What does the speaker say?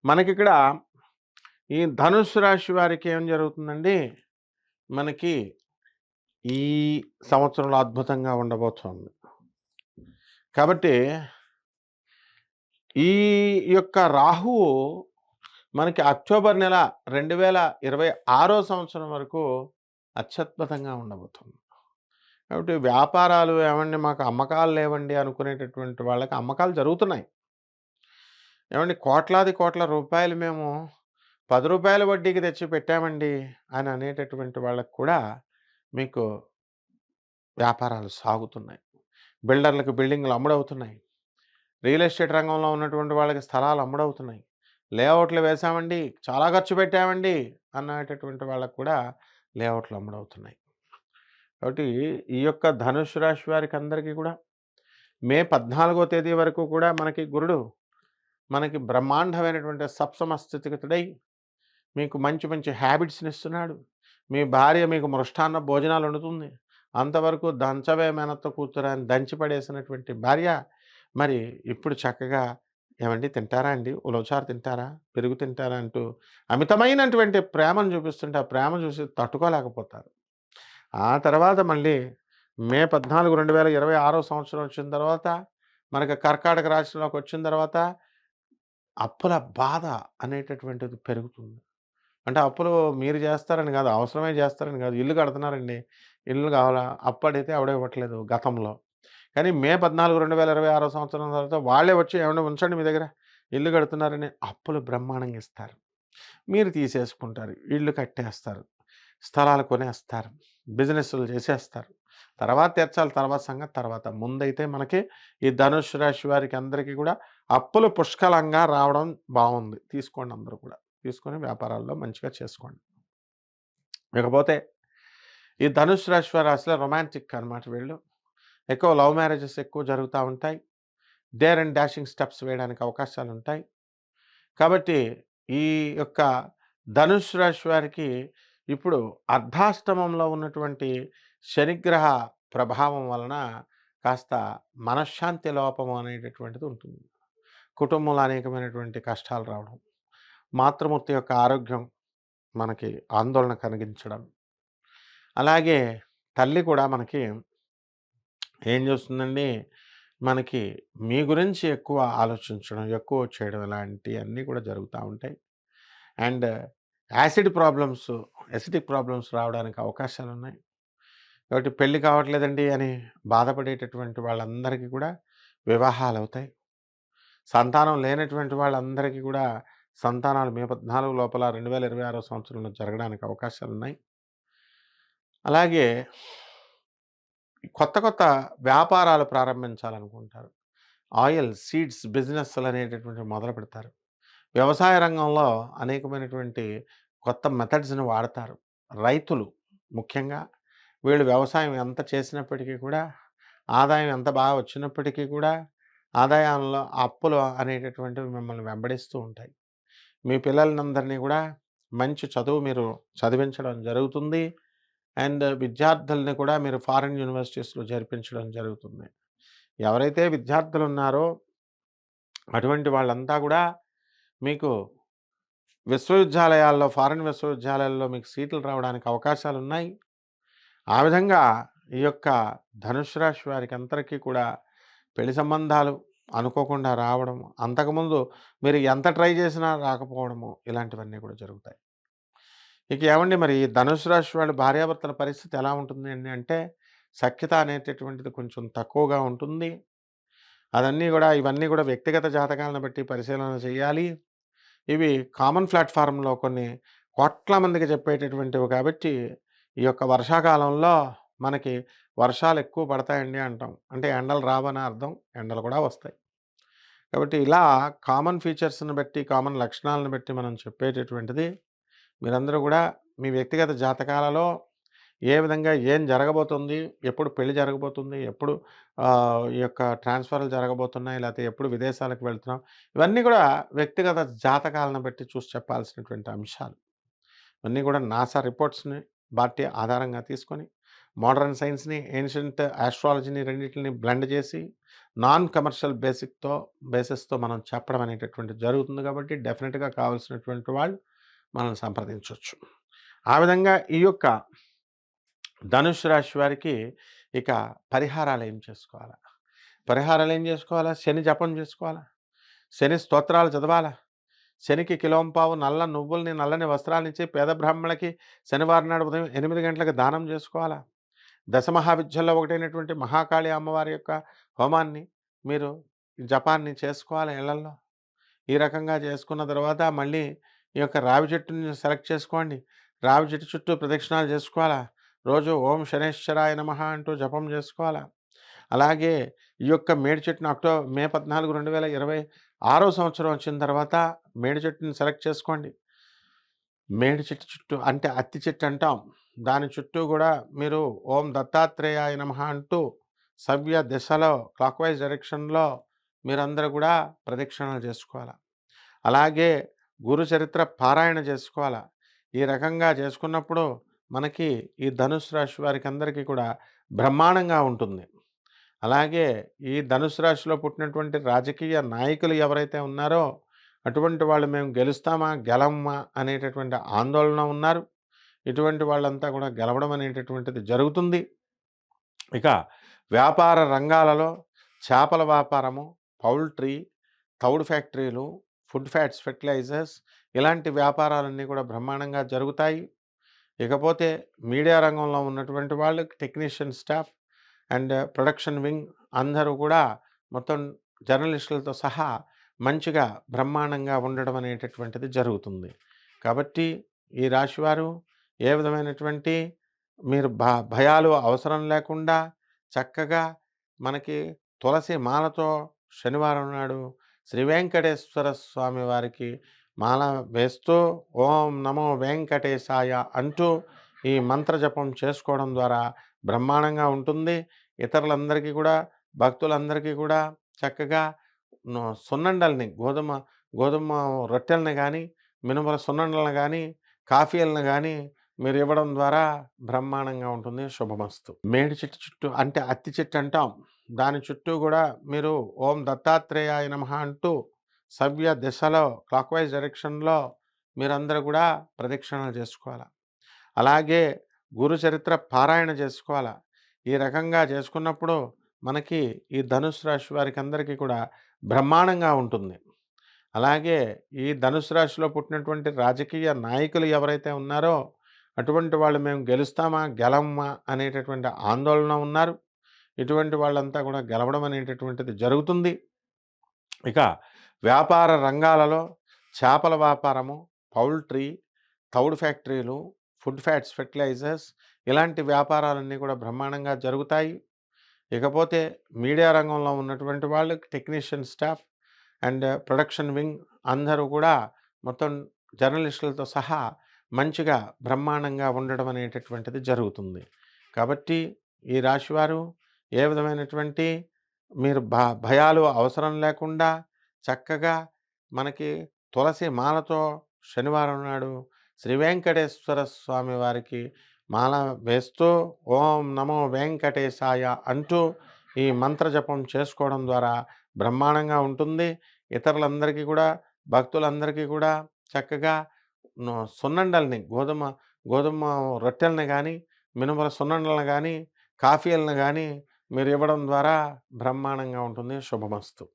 మనకిక్కడ ఈ ధనుస్సు రాశి వారికి ఏం జరుగుతుందండి, మనకి ఈ సంవత్సరంలో అద్భుతంగా ఉండబోతోంది. కాబట్టి ఈ యొక్క రాహువు మనకి అక్టోబర్ నెల 2026 సంవత్సరం వరకు అత్యద్భుతంగా ఉండబోతుంది. కాబట్టి వ్యాపారాలు ఏవండి మాకు అమ్మకాలు లేవండి అనుకునేటటువంటి వాళ్ళకి అమ్మకాలు జరుగుతున్నాయి. ఏవండి కోట్లాది కోట్ల రూపాయలు మేము రూ. 10 వడ్డీకి తెచ్చి పెట్టామండి అని అనేటటువంటి వాళ్ళకి కూడా మీకు వ్యాపారాలు సాగుతున్నాయి. బిల్డర్లకు బిల్డింగ్‌లు అమ్ముడవుతున్నాయి. రియల్ ఎస్టేట్ రంగంలో ఉన్నటువంటి వాళ్ళకి స్థలాలు అమ్ముడవుతున్నాయి. లేఅవుట్లు వేశామండి, చాలా ఖర్చు పెట్టామండి అనేటటువంటి వాళ్ళకి కూడా లేఅవుట్లు అమ్ముడవుతున్నాయి. కాబట్టి ఈ యొక్క ధనుస్సు రాశి వారికి అందరికీ కూడా మే 14వ తేదీ వరకు కూడా మనకి గురుడు మనకి బ్రహ్మాండమైనటువంటి సప్తమ స్థితిగతుడై మీకు మంచి మంచి హ్యాబిట్స్‌ని ఇస్తున్నాడు. మీ భార్య మీకు మృష్టాన్న భోజనాలు వండుతుంది. అంతవరకు దంచవే మేనత్త కూతురు అని దంచి పడేసినటువంటి భార్య మరి ఇప్పుడు చక్కగా ఏవండీ తింటారా అండి? ఉలవచారు తింటారా? పెరుగు తింటారా? అంటూ అమితమైనటువంటి ప్రేమను చూపిస్తుంటే, ఆ ప్రేమ చూసి తట్టుకోలేకపోతారు. ఆ తర్వాత మళ్ళీ మే 14, 2026 సంవత్సరం వచ్చిన తర్వాత మనకి కర్కాటక రాశిలోకి వచ్చిన తర్వాత అప్పుల బాధ అనేటటువంటిది పెరుగుతుంది. అంటే అప్పులు మీరు చేస్తారని కాదు, అవసరమే చేస్తారని కాదు. ఇల్లు కడుతున్నారండి. ఇల్లు కావాలా? అప్పడిగితే ఎవడు ఇవ్వట్లేదు గతంలో. కానీ మే 14, 2026 సంవత్సరం తర్వాత వాళ్ళే వచ్చి ఏవండీ ఉంచండి మీ దగ్గర. ఇల్లు కడుతున్నారని అప్పులు బ్రహ్మాండంగా ఇస్తారు. మీరు తీసేసుకుంటారు. ఇళ్ళు కట్టేస్తారు. స్థలాలు కొనేస్తారు. బిజినెస్‌లు చేసేస్తారు. తర్వాత తీర్చాలి, తర్వాత సంగతి తర్వాత. ముందైతే మనకి ఈ ధనుస్సు రాశి వారికి అందరికీ కూడా అప్పులు పుష్కలంగా రావడం బావుంది. తీసుకోండి అందరూ కూడా. తీసుకొని వ్యాపారాల్లో మంచిగా చేసుకోండి. ఇకపోతే ఈ ధనుస్సు రాశి వారు అసలే రొమాంటిక్ అనమాట వీళ్ళు. ఎక్కువ లవ్ మ్యారేజెస్ ఎక్కువ జరుగుతా ఉంటాయి. డేర్ అండ్ డాషింగ్ స్టెప్స్ వేయడానికి అవకాశాలుంటాయి. కాబట్టి ఈ యొక్క ధనుస్సు రాశి వారికి ఇప్పుడు అర్ధాష్టమంలో ఉన్నటువంటి శనిగ్రహ ప్రభావం వలన కాస్త మనశ్శాంతి లోపం అనేటటువంటిది ఉంటుంది. కుటుంబంలో అనేకమైనటువంటి కష్టాలు రావడం, మాతృమూర్తి యొక్క ఆరోగ్యం మనకి ఆందోళన కలిగించడం, అలాగే తల్లి కూడా మనకి ఏం చేస్తుందండి, మనకి మీ గురించి ఎక్కువ ఆలోచించడం, ఎక్కువ చేయడం ఇలాంటియన్నీ కూడా జరుగుతా ఉంటాయి. And acid problems, acidic problems రావడానికి అవకాశాలున్నాయి. కాబట్టి పెళ్లి కావట్లేదండి అని బాధపడేటటువంటి వాళ్ళందరికీ కూడా వివాహాలవుతాయి. సంతానం లేనటువంటి వాళ్ళందరికీ కూడా సంతానాలు మే 14 లోపల 2026 సంవత్సరంలో జరగడానికి అవకాశాలున్నాయి. అలాగే కొత్త కొత్త వ్యాపారాలు ప్రారంభించాలనుకుంటారు. ఆయిల్, సీడ్స్ బిజినెస్‌లనేటటువంటివి మొదలుపెడతారు. వ్యవసాయ రంగంలో అనేకమైనటువంటి కొత్త మెథడ్స్‌ని వాడతారు. రైతులు ముఖ్యంగా వీళ్ళు వ్యవసాయం ఎంత చేసినప్పటికీ కూడా, ఆదాయం ఎంత బాగా వచ్చినప్పటికీ కూడా, ఆదాయంలో అప్పులు అనేటటువంటివి మిమ్మల్ని వెంబడిస్తూ ఉంటాయి. మీ పిల్లలనందరినీ కూడా మంచి చదువు మీరు చదివించడం జరుగుతుంది. అండ్ విద్యార్థుల్ని కూడా మీరు ఫారిన్ యూనివర్సిటీస్‌లో చేర్పించడం జరుగుతుంది. ఎవరైతే విద్యార్థులున్నారో అటువంటి వాళ్ళంతా కూడా మీకు విశ్వవిద్యాలయాల్లో, ఫారిన్ విశ్వవిద్యాలయాల్లో మీకు సీట్లు రావడానికి అవకాశాలున్నాయి. ఆ విధంగా ఈ యొక్క ధనుస్సు రాశి వారికి అందరికీ కూడా పెళ్లి సంబంధాలు అనుకోకుండా రావడం, అంతకుముందు మీరు ఎంత ట్రై చేసినా రాకపోవడము, ఇలాంటివన్నీ కూడా జరుగుతాయి. ఇక ఏవండి మరి ఈ ధనుస్సు రాశి వాళ్ళ భార్యాభర్తల పరిస్థితి ఎలా ఉంటుంది అండి అంటే, సఖ్యత అనేటటువంటిది కొంచెం తక్కువగా ఉంటుంది. ఇవన్నీ కూడా వ్యక్తిగత జాతకాలను బట్టి పరిశీలన చేయాలి. ఇవి కామన్ ప్లాట్‌ఫార్మ్‌లో కొన్ని కోట్ల మందికి చెప్పేటటువంటివి కాబట్టి, ఈ యొక్క వర్షాకాలంలో మనకి వర్షాలు ఎక్కువ పడతాయండి అంటాం. అంటే ఎండలు రావని అర్థం. ఎండలు కూడా వస్తాయి. కాబట్టి ఇలా కామన్ ఫీచర్స్‌ని బట్టి, కామన్ లక్షణాలను బట్టి మనం చెప్పేటటువంటిది మీరందరూ కూడా మీ వ్యక్తిగత జాతకాలలో ఏ విధంగా ఏం జరగబోతుంది? ఎప్పుడు పెళ్లి జరగబోతుంది? ఎప్పుడు ఈ యొక్క ట్రాన్స్‌ఫర్‌లు జరగబోతున్నాయి? లేతే ఎప్పుడు విదేశాలకు వెళ్తున్నాం? ఇవన్నీ కూడా వ్యక్తిగత జాతకాలను బట్టి చూసి చెప్పాల్సినటువంటి అంశాలు. ఇవన్నీ కూడా నాసా రిపోర్ట్స్‌ని బట్టి ఆధారంగా తీసుకొని మోడర్న్ సైన్స్‌ని, ఏన్షియంట్ ఆస్ట్రాలజీని రెండిటిని బ్లెండ్ చేసి నాన్ కమర్షియల్ బేసిస్‌తో మనం చెప్పడం అనేటటువంటిది జరుగుతుంది కాబట్టి డెఫినిట్‌గా కావాల్సినటువంటి వాళ్ళు మనల్ని సంప్రదించొచ్చు. ఆ విధంగా ఈ యొక్క ధనుస్సు రాశి వారికి ఇక పరిహారాలు ఏం చేసుకోవాలా? పరిహారాలు ఏం చేసుకోవాలా? శని జపం చేసుకోవాలా? శని స్తోత్రాలు చదవాలా? శనికి కిలోంపావు నల్ల నువ్వుల్ని, నల్లని వస్త్రాన్నిచ్చి పేద బ్రాహ్మణులకి శనివారం నాడు ఉదయం 8 గంటలకు దానం చేసుకోవాలా? దశమహావిద్యల్లో ఒకటైనటువంటి మహాకాళి అమ్మవారి యొక్క హోమాన్ని మీరు జపాన్ని చేసుకోవాలి ఇళ్లల్లో. ఈ రకంగా చేసుకున్న తర్వాత మళ్ళీ ఈ యొక్క రావి చెట్టుని సెలెక్ట్ చేసుకోండి. రావి చెట్టు చుట్టూ ప్రదక్షిణాలు చేసుకోవాలా? రోజు ఓం శనేశ్వరాయ నమః అంటూ జపం చేసుకోవాలా? అలాగే ఈ యొక్క మేడి చెట్టుని మే 14, 2026 సంవత్సరం వచ్చిన తర్వాత మేడి చెట్టుని సెలెక్ట్ చేసుకోండి. మేడి చెట్టు చుట్టూ అంటే అత్తి చెట్టు అంటాం. దాని చుట్టూ గూడా మీరు ఓం దత్తాత్రేయాయ నమః అంటూ సవ్య దిశలో క్లాక్‌వైస్ డైరెక్షన్‌లో మీరందరూ గూడా ప్రదక్షిణలు చేసుకోవాల. అలాగే గురు చరిత్ర పారాయణ చేసుకోవాల. ఈ రకంగా చేసుకున్నప్పుడు మనకి ఈ ధనుస్సు రాశి వారికందరికీ కూడా బ్రహ్మాండంగా ఉంటుంది. అలాగే ఈ ధనుస్సు రాశిలో పుట్టినటువంటి రాజకీయ నాయకులు ఎవరైతే ఉన్నారో అటువంటి వాళ్ళు మేము గెలుస్తామా, గెలవమా అనేటటువంటి ఆందోళన ఉన్నారు. ఇటువంటి వాళ్ళంతా కూడా గెలవడం అనేటటువంటిది జరుగుతుంది. ఇక వ్యాపార రంగాలలో చేపల వ్యాపారము, పౌల్ట్రీ, తౌడు ఫ్యాక్టరీలు, ఫుడ్ ఫ్యాట్స్, ఫెర్టిలైజర్స్ ఇలాంటి వ్యాపారాలన్నీ కూడా బ్రహ్మాండంగా జరుగుతాయి. ఇకపోతే మీడియా రంగంలో ఉన్నటువంటి వాళ్ళు technician staff and production wing అందరూ కూడా మొత్తం జర్నలిస్టులతో సహా మంచిగా బ్రహ్మాండంగా ఉండడం అనేటటువంటిది జరుగుతుంది. కాబట్టి ఈ రాశివారు ఏ విధమైనటువంటి మీరు భయాలు అవసరం లేకుండా చక్కగా మనకి తులసి మాలతో శనివారం నాడు శ్రీ వెంకటేశ్వర స్వామి వారికి మాల వేస్తూ ఓం నమో వెంకటేశాయ అంటూ ఈ మంత్రజపం చేసుకోవడం ద్వారా బ్రహ్మాండంగా ఉంటుంది. ఇతరులందరికీ కూడా భక్తులందరికీ కూడా చక్కగా సున్నండల్ని గోధుమ గోధుమ రొట్టెలని కానీ, మినుముల సున్నుండలను గానీ, కాఫీలను గానీ మీరివ్వడం ద్వారా బ్రహ్మాండంగా ఉంటుంది. శుభమస్తు. మేడి చెట్టు చుట్టూ అంటే అత్తి చెట్టు అంటాం. దాని చుట్టూ గూడా మీరు ఓం దత్తాత్రేయాయ నమః అంటూ సవ్య దిశలో క్లాక్‌వైస్ డైరెక్షన్‌లో మీరందరూ గూడా ప్రదక్షిణలు చేసుకోవాల. అలాగే గురు చరిత్ర పారాయణ చేసుకోవాల. ఈ రకంగా చేసుకున్నప్పుడు మనకి ఈ ధనుస్సు రాశి వారికందరికీ కూడా బ్రహ్మాండంగా ఉంటుంది. అలాగే ఈ ధనుస్సు రాశిలో పుట్టినటువంటి రాజకీయ నాయకులు ఎవరైతే ఉన్నారో అటువంటి వాళ్ళు మేము గెలుస్తామా, గెలవమా అనేటటువంటి ఆందోళన ఉన్నారు. ఇటువంటి వాళ్ళంతా కూడా గెలవడం అనేటటువంటిది జరుగుతుంది. ఇక వ్యాపార రంగాలలో చేపల వ్యాపారము, పౌల్ట్రీ, తౌడు ఫ్యాక్టరీలు, ఫుడ్ ఫ్యాట్స్, ఫెర్టిలైజర్స్ ఇలాంటి వ్యాపారాలన్నీ కూడా బ్రహ్మాండంగా జరుగుతాయి. ఇకపోతే మీడియా రంగంలో ఉన్నటువంటి వాళ్ళు technician staff and production wing అందరూ కూడా మొత్తం జర్నలిస్టులతో సహా మంచిగా బ్రహ్మాండంగా ఉండడం అనేటటువంటిది జరుగుతుంది. కాబట్టి ఈ రాశివారు ఏ విధమైనటువంటి మీరు భయాలు అవసరం లేకుండా చక్కగా మనకి తులసి మాలతో శనివారం నాడు శ్రీ వెంకటేశ్వర స్వామి వారికి మాల వేస్తూ ఓం నమో వెంకటేశాయ అంటూ ఈ మంత్రజపం చేసుకోవడం ద్వారా బ్రహ్మాండంగా ఉంటుంది. ఇతరులందరికీ కూడా భక్తులందరికీ కూడా చక్కగా సున్నండల్ని గోధుమ గోధుమ రొట్టెలని కానీ, మినుముల సున్నుండలను కానీ, కాఫీలను కానీ మీరివ్వడం ద్వారా బ్రహ్మాండంగా ఉంటుంది. శుభమస్తు.